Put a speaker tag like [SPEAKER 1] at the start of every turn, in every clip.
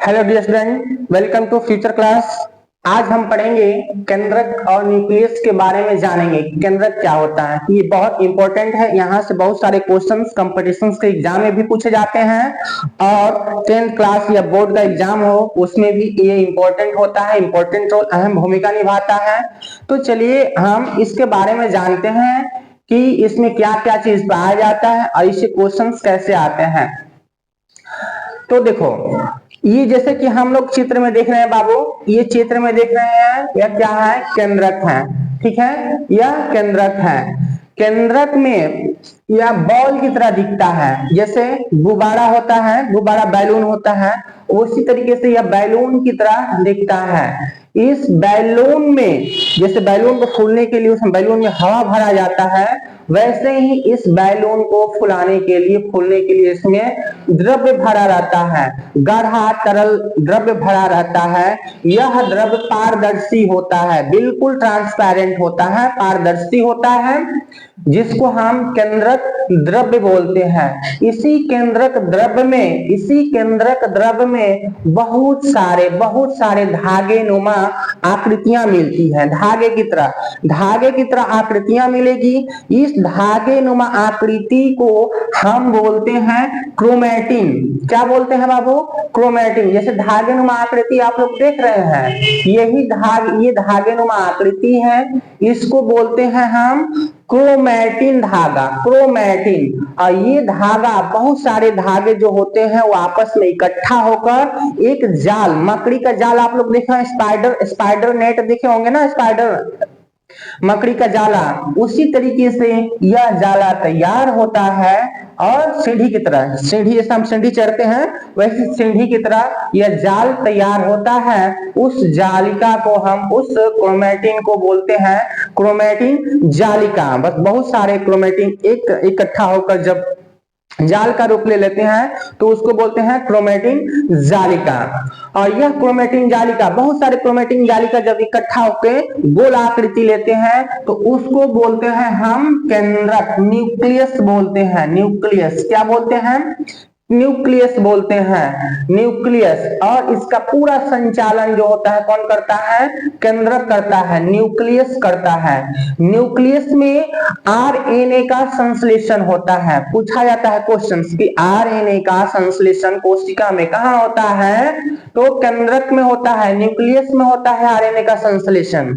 [SPEAKER 1] Hello dear student, welcome to future class. आज हम पढ़ेंगे केंद्रक और न्यूक्लियस के बारे में जानेंगे। केंद्रक क्या होता है, ये बहुत इंपॉर्टेंट है। यहाँ से बहुत सारे क्वेश्चंस कंपटीशंस के एग्जाम में भी पूछे जाते हैं और 10th क्लास या बोर्ड का एग्जाम हो उसमें भी ये इंपॉर्टेंट होता है, इंपॉर्टेंट रोल, अहम भूमिका निभाता है। तो चलिए हम इसके बारे में जानते हैं कि इसमें क्या क्या चीज पाया जाता है और इससे क्वेश्चन कैसे आते हैं। तो देखो, ये जैसे कि हम लोग चित्र में देख रहे हैं बाबू, ये चित्र में देख रहे हैं, यह क्या है? केंद्रक है। ठीक है, यह केंद्रक है। केंद्रक में यह बॉल की तरह दिखता है, जैसे गुब्बारा होता है, गुब्बारा बैलून होता है, उसी तरीके से यह बैलून की तरह दिखता है। इस बैलून में, जैसे बैलून को फूलने के लिए उसमें बैलून में हवा भरा जाता है, वैसे ही इस बैलून को फुलाने के लिए, फूलने के लिए इसमें द्रव्य भरा रहता है, गाढ़ा तरल द्रव्य भरा रहता है। यह द्रव्य पारदर्शी होता है, बिल्कुल ट्रांसपेरेंट होता है, पारदर्शी होता है, जिसको हम केंद्रक द्रव्य बोलते हैं। इसी केंद्रक द्रव्य में बहुत सारे धागे नुमा आकृतियां मिलती हैं। धागे की तरह आकृतियां मिलेगी। इस धागे नुमा आकृति को हम बोलते हैं क्रोमैटिन। क्या बोलते हैं बाबू? क्रोमैटिन। जैसे धागे नुमा आकृति आप लोग देख रहे हैं, ये धागे नुमा आकृति है, इसको बोलते हैं हम क्रोमैटिन धागा, क्रोमैटिन। और ये धागा, बहुत सारे धागे जो होते हैं वो आपस में इकट्ठा होकर एक जाल, मकड़ी का जाल आप लोग देखे हैं, स्पाइडर नेट देखे होंगे ना, स्पाइडर मकड़ी का जाला, उसी तरीके से यह जाला तैयार होता है। और सीढ़ी की तरह, सीढ़ी जैसे हम सीढ़ी चढ़ते हैं वैसे सीढ़ी की तरह यह जाल तैयार होता है। उस जालिका को हम, उस क्रोमैटिन को बोलते हैं क्रोमैटिन जालिका। बस बहुत सारे क्रोमैटिन एक इकट्ठा होकर जब जाल का रूप ले लेते हैं तो उसको बोलते हैं क्रोमैटिन जालिका। और यह क्रोमैटिन जालिका, बहुत सारे क्रोमैटिन जालिका जब इकट्ठा होकर गोल आकृति लेते हैं तो उसको बोलते हैं हम केंद्रक, न्यूक्लियस बोलते हैं। न्यूक्लियस क्या बोलते हैं? न्यूक्लियस बोलते हैं, न्यूक्लियस। और इसका पूरा संचालन जो होता है कौन करता है? केंद्रक करता है, न्यूक्लियस करता है। न्यूक्लियस में आरएनए का संश्लेषण होता है। पूछा जाता है क्वेश्चन कि आरएनए का संश्लेषण कोशिका में कहाँ होता है? तो केंद्रक में होता है, न्यूक्लियस में होता है आरएनए का संश्लेषण।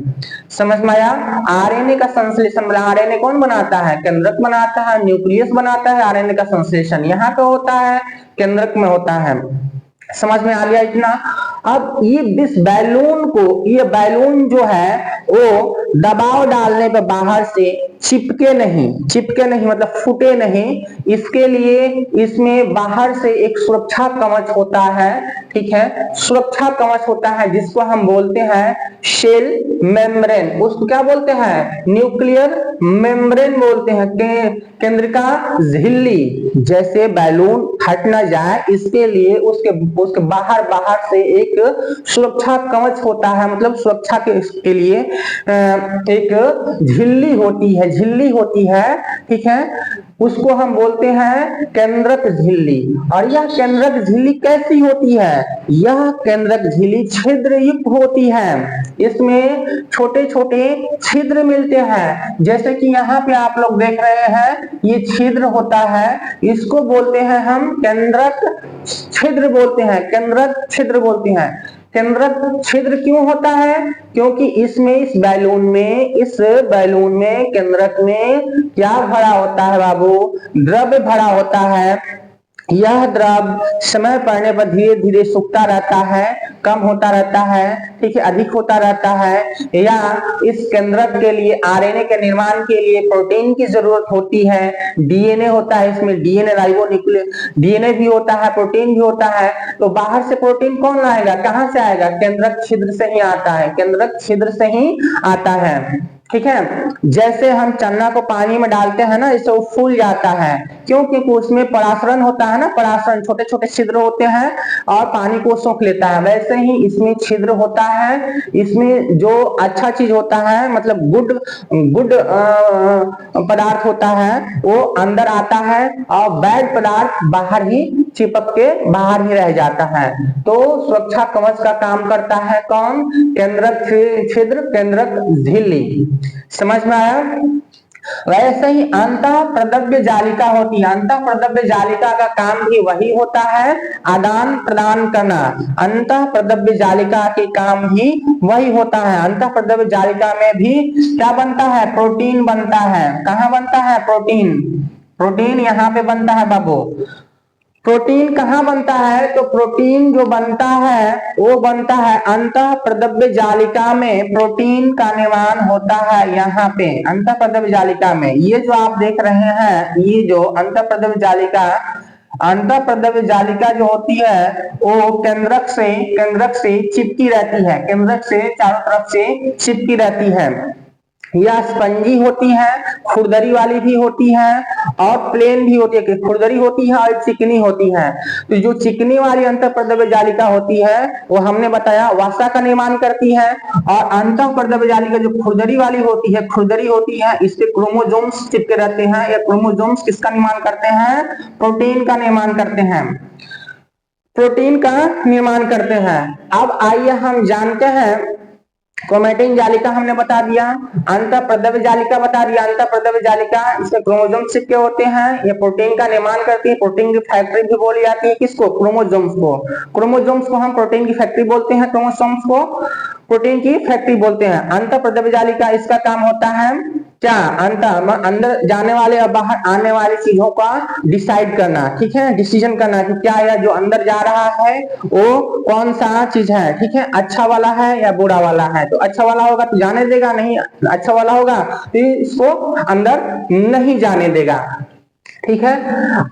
[SPEAKER 1] समझ में आया? आरएनए का संश्लेषण, आरएनए कौन बनाता है? केंद्रक बनाता है, न्यूक्लियस बनाता है, आरएनए का संश्लेषण यहाँ पे होता है, केंद्रक में होता है। समझ में आ गया इतना? अब इस बैलून को, ये बैलून जो है वो दबाव डालने पर बाहर से चिपके नहीं मतलब फूटे नहीं, इसके लिए इसमें बाहर से एक सुरक्षा कवच होता है। ठीक है, सुरक्षा कवच होता है जिसको हम बोलते हैं शेल मेम्ब्रेन। उसको क्या बोलते हैं? न्यूक्लियर मेम्ब्रेन बोलते हैं, केंद्रिका झिल्ली। जैसे बैलून फट ना जाए इसके लिए उसके बाहर से एक सुरक्षा कवच होता है, मतलब सुरक्षा के लिए एक झिल्ली होती है। ठीक है, उसको हम बोलते हैं केंद्रक झिल्ली। और यह केंद्रक झिल्ली कैसी होती है? यह केंद्रक झिल्ली छिद्र युक्त होती है। इसमें छोटे छोटे छिद्र मिलते हैं, जैसे कि यहाँ पे आप लोग देख रहे हैं, ये छिद्र होता है, इसको बोलते हैं हम केंद्रक छिद्र बोलते हैं, केंद्रक छिद्र बोलते हैं। केंद्रक छिद्र क्यों होता है? क्योंकि इस बैलून में केंद्रक में क्या भरा होता है बाबू? द्रव्य भरा होता है। यह द्रव्य समय पड़ने पर धीरे धीरे सूखता रहता है, कम होता रहता है, ठीक है, अधिक होता रहता है। या इस केंद्रक के लिए, आरएनए के निर्माण के लिए प्रोटीन की जरूरत होती है, डीएनए होता है, इसमें डीएनए राइबोन्यूक्लिक डीएनए भी होता है, प्रोटीन भी होता है। तो बाहर से प्रोटीन कौन लाएगा, कहां से आएगा? केंद्रक छिद्र से ही आता है, केंद्रक छिद्र से ही आता है। ठीक है, जैसे हम चना को पानी में डालते हैं ना, इससे वो फूल जाता है। क्यों? क्योंकि उसमें परासरण होता है ना, परासरण, छोटे छोटे छिद्र होते हैं और पानी को सोख लेता है। वैसे ही इसमें छिद्र होता है, इसमें जो अच्छा चीज होता है, मतलब गुड पदार्थ होता है वो अंदर आता है और बैड पदार्थ बाहर ही चिपक के बाहर ही रह जाता है। तो सुरक्षा कवच का काम करता है कौन? केंद्रक छिद्र, केंद्रक झिल्ली। समझ में आया? वैसे ही अंतः प्रद्रव्य जालिका होती है। अंतः प्रद्रव्य जालिका का काम भी वही होता है, आदान प्रदान करना। अंतः प्रद्रव्य जालिका के काम भी वही होता है। अंतः प्रद्रव्य जालिका में भी क्या बनता है? प्रोटीन बनता है। कहाँ बनता है? प्रोटीन। प्रोटीन यहाँ पे बनता है बाबू। प्रोटीन कहाँ बनता है? तो प्रोटीन जो बनता है वो बनता है अंतः प्रद्रव्य जालिका में। प्रोटीन का निर्माण होता है यहाँ पे अंतः प्रद्रव्य जालिका में। ये जो आप देख रहे हैं, ये जो अंतः प्रद्रव्य जालिका, अंतः प्रद्रव्य जालिका जो होती है वो केंद्रक से चिपकी रहती है। केंद्रक से चारों तरफ से चिपकी रहती है। यह स्पंजी होती है, खुरदरी वाली भी होती है और प्लेन भी होती है। खुरदरी होती है और चिकनी होती है। तो जो चिकनी वाली अंतः प्रद्रव्य जालिका होती है वो हमने बताया वसा का निर्माण करती है, और अंतः प्रद्रव्य जालिका जो खुरदरी वाली होती है, खुरदरी होती है, इस पे क्रोमोसोम्स चिपके रहते हैं। या क्रोमोसोम्स किसका निर्माण करते हैं? प्रोटीन का निर्माण करते हैं। प्रोटीन का निर्माण करते हैं। अब आइए हम जानते हैं क्रोमेटिन जालिका हमने बता दिया, अंतः प्रद्रव्य जालिका बता दिया। अंतः प्रद्रव्य जालिका, इसमें क्रोमोसोम चिपके होते हैं, ये प्रोटीन का निर्माण करती है। प्रोटीन की फैक्ट्री भी बोली जाती है। किसको? क्रोमोसोम्स को। क्रोमोसोम्स को हम प्रोटीन की फैक्ट्री बोलते हैं, क्रोमोसोम्स को प्रोटीन की फैक्ट्री बोलते हैं। अंतः प्रद्रव्य जालिका, इसका काम होता है क्या? अंदर जाने वाले और बाहर आने वाली चीजों का डिसाइड करना, ठीक है, डिसीजन करना कि क्या यह जो अंदर जा रहा है वो कौन सा चीज है, ठीक है, अच्छा वाला है या बुरा वाला है। तो अच्छा वाला होगा तो जाने देगा, नहीं अच्छा वाला होगा तो इसको अंदर नहीं जाने देगा, ठीक है।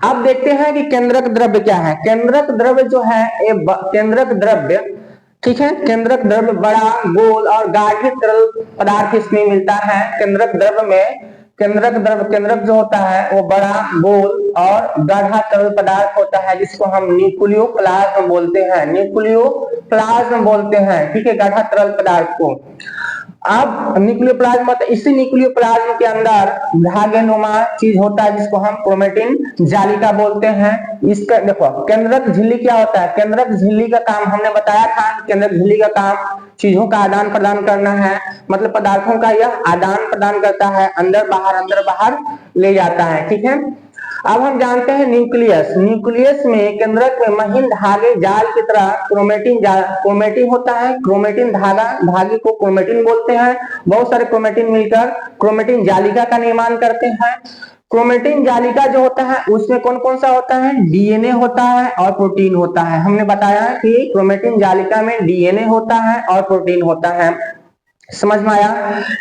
[SPEAKER 1] अब देखते हैं कि केंद्रक द्रव्य क्या है। केंद्रक द्रव्य जो है, केंद्रक द्रव्य, ठीक है, केंद्रक द्रव्य बड़ा, गोल और गाढ़े तरल पदार्थ इसमें मिलता है। केंद्रक द्रव्य में केंद्रक जो होता है वो बड़ा, गोल और गाढ़ा तरल पदार्थ होता है, जिसको हम न्यूक्लियोप्लाज्म बोलते हैं। न्यूक्लियोप्लाज्म बोलते हैं, ठीक है, गाढ़ा तरल पदार्थ को। अब न्यूक्लियोप्लाज्म मतलब इसी न्यूक्लियोप्लाज्म के अंदर धागेनुमा चीज होता है, जिसको हम क्रोमेटिन जालिका बोलते हैं। इसका देखो केंद्रक झिल्ली क्या होता है। केंद्रक झिल्ली का काम हमने बताया था। केंद्रक झिल्ली का काम चीजों का आदान प्रदान करना है, मतलब पदार्थों का यह आदान प्रदान करता है, अंदर बाहर ले जाता है, ठीक है। अब हम जानते हैं न्यूक्लियस। न्यूक्लियस में, केंद्रक में महीन धागे जाल की तरह क्रोमेटिन होता है। क्रोमेटिन धागे को क्रोमेटिन बोलते हैं। बहुत सारे क्रोमेटिन मिलकर क्रोमेटिन जालिका का निर्माण करते हैं। क्रोमेटिन जालिका जो होता है उसमें कौन कौन सा होता है? डीएनए होता है और प्रोटीन होता है। हमने बताया कि क्रोमेटिन जालिका में डीएनए होता है और प्रोटीन होता है। समझ में आया?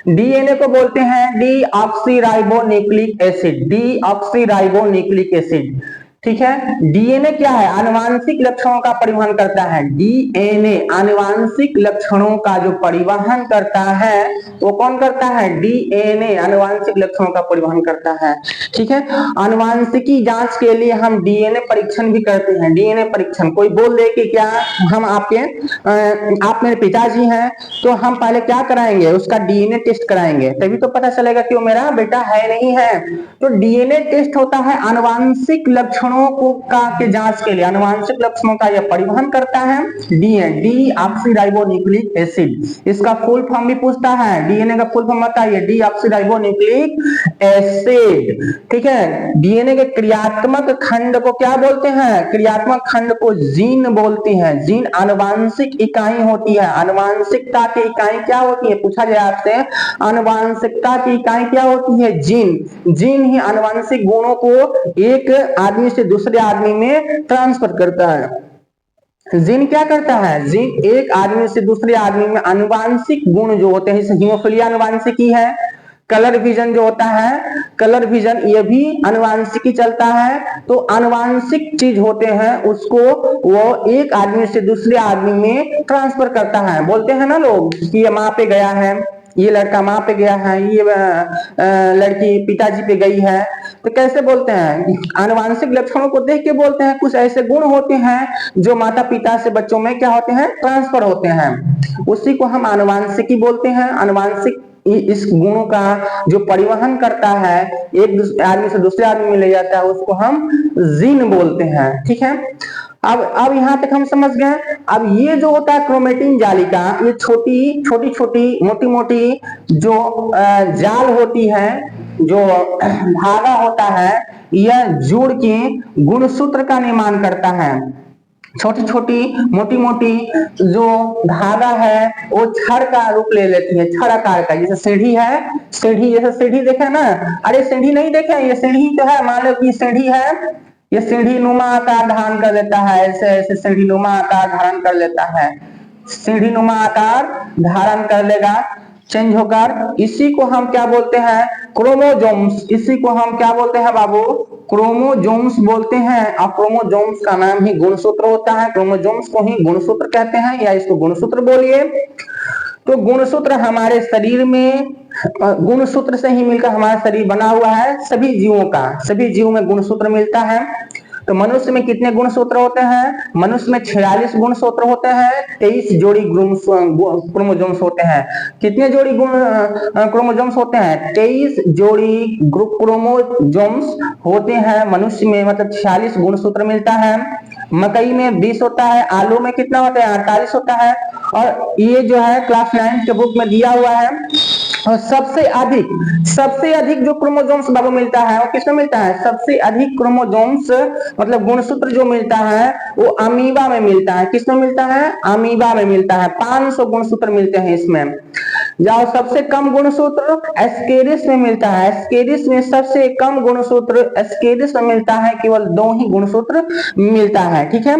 [SPEAKER 1] डीएनए को बोलते हैं डीऑक्सीराइबोन्यूक्लिक एसिड। डीऑक्सीराइबोन्यूक्लिक एसिड, ठीक है। डीएनए क्या है? आनुवांशिक लक्षणों का परिवहन करता है। डीएनए आनुवांशिक लक्षणों का जो परिवहन करता है वो कौन करता है? डीएनए आनुवांशिक लक्षणों का परिवहन करता है, ठीक है। आनुवांशिकी जांच के लिए हम डीएनए परीक्षण भी करते हैं। डीएनए परीक्षण, कोई बोल दे कि क्या हम आप मेरे पिताजी हैं, तो हम पहले क्या कराएंगे? उसका डीएनए टेस्ट कराएंगे, तभी तो पता चलेगा कि वो मेरा बेटा है नहीं है। तो डीएनए टेस्ट होता है आनुवांशिक लक्षणों के जांच के लिए। आनुवांशिक लक्षणों का यह परिवहन करता है डीऑक्सीराइबोन्यूक्लिक एसिड। इसका फुल फॉर्म भी पूछता है। डीएनए का फुल फॉर्म बताइए। डीऑक्सीराइबोन्यूक्लिक एसिड, ठीक है। डीएनए के क्रियात्मक खंड को क्या बोलते हैं? क्रियात्मक खंड को जीन बोलते हैं। जीन आनुवांशिक इकाई होती है। आनुवांशिकता की इकाई क्या होती है? पूछा जाए आपसे, आनुवांशिकता की इकाई क्या होती है? जीन। जीन ही आनुवांशिक गुणों को एक आदमी से दूसरे आदमी में ट्रांसफर करता है। जीन क्या करता है? जीन एक आदमी से दूसरे आदमी में आनुवांशिक गुण जो होते हैं, जैसे हीमोफिलिया आनुवांशिकी है। कलर विजन जो होता है, कलर विजन, ये भी आनुवांशिकी चलता है। तो आनुवांशिक चीज होते हैं उसको वो एक आदमी से दूसरे आदमी में ट्रांसफर करता है। बोलते हैं ना लोग कि ये माँ पे गया है, ये लड़का माँ पे गया है, ये लड़की पिताजी पे गई है। तो कैसे बोलते हैं? आनुवांशिक लक्षणों को देख के बोलते हैं। कुछ ऐसे गुण होते हैं जो माता पिता से बच्चों में क्या होते हैं? ट्रांसफर होते हैं। उसी को हम आनुवांशिकी बोलते हैं। आनुवांशिक इस गुणों का जो परिवहन करता है, एक आदमी से दूसरे आदमी में ले जाता है, उसको हम जीन बोलते हैं। ठीक है, अब यहां तक हम समझ गए। अब ये जो होता है क्रोमेटिन जालिका, ये छोटी छोटी मोटी मोटी जो जाल होती है, जो धागा होता है, यह जुड़ के गुणसूत्र का निर्माण करता है। छोटी छोटी मोटी मोटी जो धागा है वो छड़ का रूप ले लेती है, छड़ आकार का। जैसे सीढ़ी है, सीढ़ी जैसे सीढ़ी देखे ना, अरे सीढ़ी नहीं देखे, ये सीढ़ी तो है, मान लो कि सीढ़ी है, ये सीढ़ी नुमा आकार धारण कर लेता है, ऐसे ऐसे सीढ़ी नुमा आकार धारण कर लेता है, सीढ़ी नुमा आकार धारण कर लेगा चेंज होकर। इसी को हम क्या बोलते हैं? क्रोमोजोम्स। इसी को हम क्या बोलते हैं बाबू? क्रोमोजोम्स बोलते हैं। और क्रोमोजोम्स का नाम ही गुणसूत्र होता है, क्रोमोजोम्स को ही गुणसूत्र कहते हैं, या इसको गुणसूत्र बोलिए। तो गुणसूत्र हमारे शरीर में, गुणसूत्र से ही मिलकर हमारा शरीर बना हुआ है, सभी जीवों का, सभी जीवों में गुणसूत्र मिलता है। तो मनुष्य में कितने गुणसूत्र होते हैं? मनुष्य में 46 गुणसूत्र होते हैं, 23 जोड़ी क्रोमोजोम्स होते हैं। कितने जोड़ी क्रोमोजोम्स होते हैं? 23 जोड़ी क्रोमोजोम्स होते हैं मनुष्य में, मतलब 46 गुणसूत्र मिलता है। मकई में 20 होता है, आलू में कितना होता है? 48 होता है। और ये जो है क्लास 9 के बुक में दिया हुआ है। और सबसे अधिक जो क्रोमोजोम्स बाबू मिलता है वो किसमें मिलता है? सबसे अधिक क्रोमोजोम्स मतलब गुणसूत्र जो मिलता है वो अमीबा में मिलता है। किसमें मिलता है? अमीबा में मिलता है। 500 गुणसूत्र मिलते हैं इसमें। जाओ, सबसे कम गुणसूत्र एस्केरिस में मिलता है। एस्केरिस में सबसे कम गुणसूत्र एस्केरिस में मिलता है, केवल 2 ही गुणसूत्र मिलता है। ठीक है,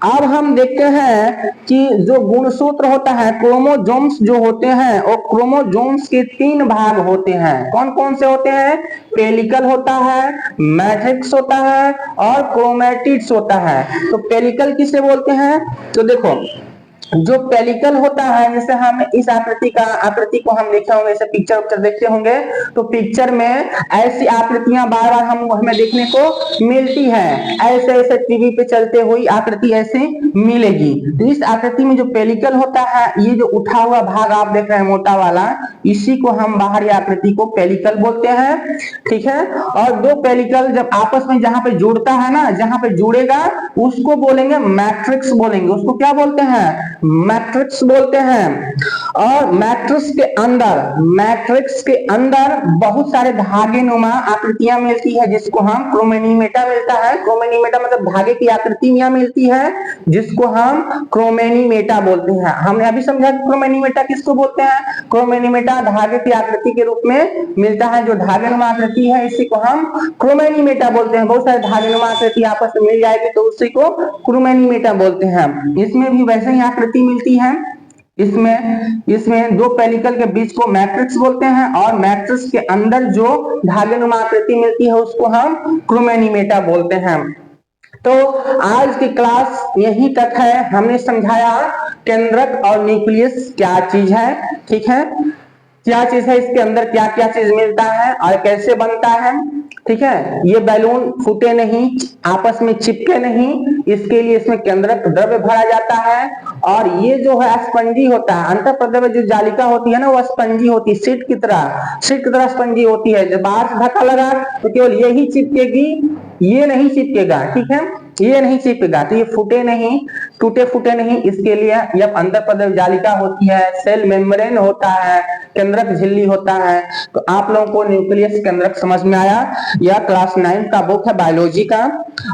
[SPEAKER 1] अब हम देखते हैं कि जो गुणसूत्र होता है, क्रोमोजोम्स जो होते हैं, और क्रोमोजोम्स के 3 भाग होते हैं। कौन कौन से होते हैं? पेलिकल होता है, मैट्रिक्स होता है, और क्रोमैटिड्स होता है। तो पेलिकल किसे बोलते हैं? तो देखो, जो पेलिकल होता है, जैसे हम इस आकृति को हम देखे होंगे, जैसे पिक्चर देखते होंगे, तो पिक्चर में ऐसी आकृतियां बार बार हमें देखने को मिलती है। ऐसे ऐसे टीवी पे चलते हुई आकृति ऐसे मिलेगी। तो इस आकृति में जो पेलिकल होता है, ये जो उठा हुआ भाग आप देख रहे हैं मोटा वाला, इसी को हम बाहरी आकृति को पेलिकल बोलते हैं। ठीक है, और 2 पेलिकल जब आपस में जहां पे जुड़ता है ना, जहां पे जुड़ेगा उसको बोलेंगे मैट्रिक्स बोलेंगे। उसको क्या बोलते हैं? मैट्रिक्स बोलते हैं। और मैट्रिक्स के अंदर बहुत सारे धागे नुमा आकृतियां मिलती है, जिसको हम क्रोमेनीमेटा मिलता है। क्रोमेनीमेटा मतलब धागे की आकृतियां मिलती है, जिसको हम क्रोमेनीमेटा बोलते हैं। हमने अभी समझा कि क्रोमेनीमेटा किसको बोलते हैं? क्रोमेनीमेटा धागे की आकृति के रूप में मिलता है। जो धागे नुमा आकृति है, इसी को हम क्रोमेनीमेटा बोलते हैं। बहुत सारे धागे नुमा आकृति आपस में मिल जाएगी तो उसी को क्रोमेनीमेटा बोलते हैं। इसमें भी वैसे ही आकृति मिलती है। इसमें 2 पेलिकल के बीच को मैट्रिक्स बोलते हैं, और मैट्रिक्स के अंदर जो धागे नुमा आकृति मिलती है उसको हम क्रोमेनीमेटा बोलते हैं। तो आज की क्लास यहीं तक है। हमने समझाया केंद्रक और न्यूक्लियस क्या चीज है। ठीक है, क्या चीज है, इसके अंदर क्या क्या चीज मिलता है और कैसे बनता है। ठीक है, ये बैलून फूटे नहीं, आपस में चिपके नहीं, इसके लिए इसमें केंद्रक द्रव्य भरा जाता है। और ये जो है स्पंजी होता है, अंतःप्रद्रव्य जो जालिका होती है ना, वो स्पंजी होती है, सीट की तरह स्पंजी होती है। जब बाहर से धक्का लगा तो केवल यही चिपकेगी, ये नहीं चिपकेगा। ठीक है, ये नहीं चिपकेगा, तो ये फूटे नहीं, टूटे फूटे नहीं, इसके लिए जब अंतःप्रद्रव्य जालिका होती है, सेल मेम्ब्रेन होता है, केंद्रक झिल्ली होता है। तो आप लोगों को न्यूक्लियस केंद्रक समझ में आया। यह क्लास 9 का बुक है बायोलॉजी का,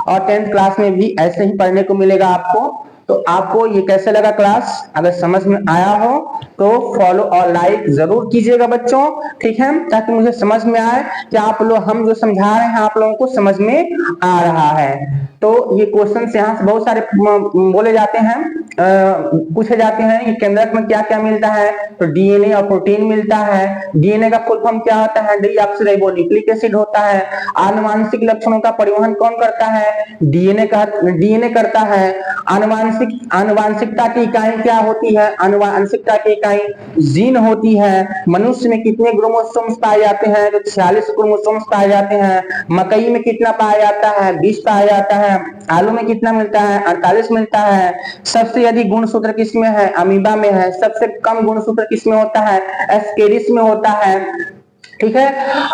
[SPEAKER 1] और 10th क्लास में भी ऐसे ही पढ़ने को मिलेगा आपको। तो आपको ये कैसे लगा क्लास? अगर समझ में आया हो तो फॉलो और लाइक जरूर कीजिएगा बच्चों। ठीक है, ताकि मुझे समझ में आए कि आप लोग, हम जो समझा रहे हैं आप लोगों को समझ में आ रहा है। तो ये क्वेश्चन यहाँ से बहुत सारे बोले जाते हैं, पूछे जाते हैं कि केंद्रक में क्या क्या मिलता है। तो डीएनए और प्रोटीन मिलता है। डीएनए का फुल फॉर्म क्या होता है? डीऑक्सीराइबोन्यूक्लिक एसिड होता है। आनुवांशिक लक्षणों का परिवहन कौन करता है? डीएनए करता है। आनुवांशिकता की इकाई क्या होती है? आनुवांशिकता की इकाई जीन होती है। मनुष्य में कितने क्रोमोसोम्स पाए जाते हैं? तो 46 क्रोमोसोम्स पाए जाते हैं। मकई में कितना पाया जाता है? 20 पाया जाता है। आलू में कितना मिलता है? 48 मिलता है। सबसे सबसे अधिक गुणसूत्र किसमें है? अमीबा में है। सबसे कम गुणसूत्र किसमें होता है? एस्केरिस में होता है। ठीक है,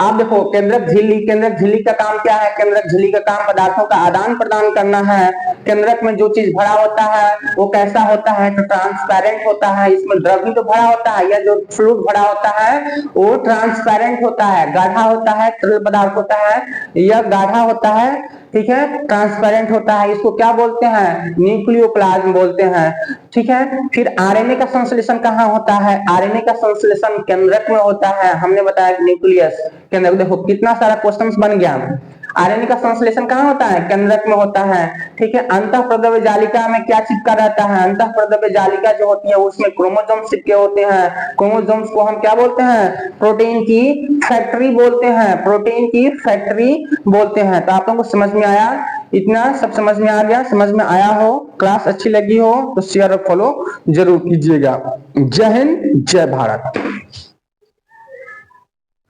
[SPEAKER 1] आप देखो केंद्रक झिल्ली, केंद्रक झिल्ली का काम क्या है? केंद्रक झिल्ली का काम पदार्थों का आदान प्रदान करना है। केंद्रक में जो चीज भरा होता है वो कैसा होता है? तो ट्रांसपेरेंट होता है। इसमें द्रव भी तो भरा होता है, या जो फ्लूइड भरा होता है वो ट्रांसपेरेंट होता है, गाढ़ा होता है, तरल पदार्थ होता है, यह गाढ़ा होता है, ठीक है, ट्रांसपेरेंट होता है। इसको क्या बोलते हैं? न्यूक्लियोप्लाज्म बोलते हैं। ठीक है, फिर आरएनए का संश्लेषण कहाँ होता है? आरएनए का संश्लेषण केंद्रक में होता है। हमने बताया न्यूक्लियस केंद्रक। देखो कितना सारा क्वेश्चंस बन गया। आरएनए का संश्लेषण कहाँ होता है? केंद्रक में होता है। ठीक है, अंतःप्रद्रव्य जालिका में क्या चिपका रहता है? अंतःप्रद्रव्य जालिका जो होती है उसमें क्रोमोसोम्स चिपके होते हैं। क्रोमोसोम्स को हम क्या बोलते हैं? प्रोटीन की फैक्ट्री बोलते हैं। प्रोटीन की फैक्ट्री बोलते हैं। तो आप लोगों को समझ में आया? इतना सब समझ में आ गया? समझ में आया हो, क्लास अच्छी लगी हो तो शेयर और फॉलो जरूर कीजिएगा। जय हिंद, जय भारत।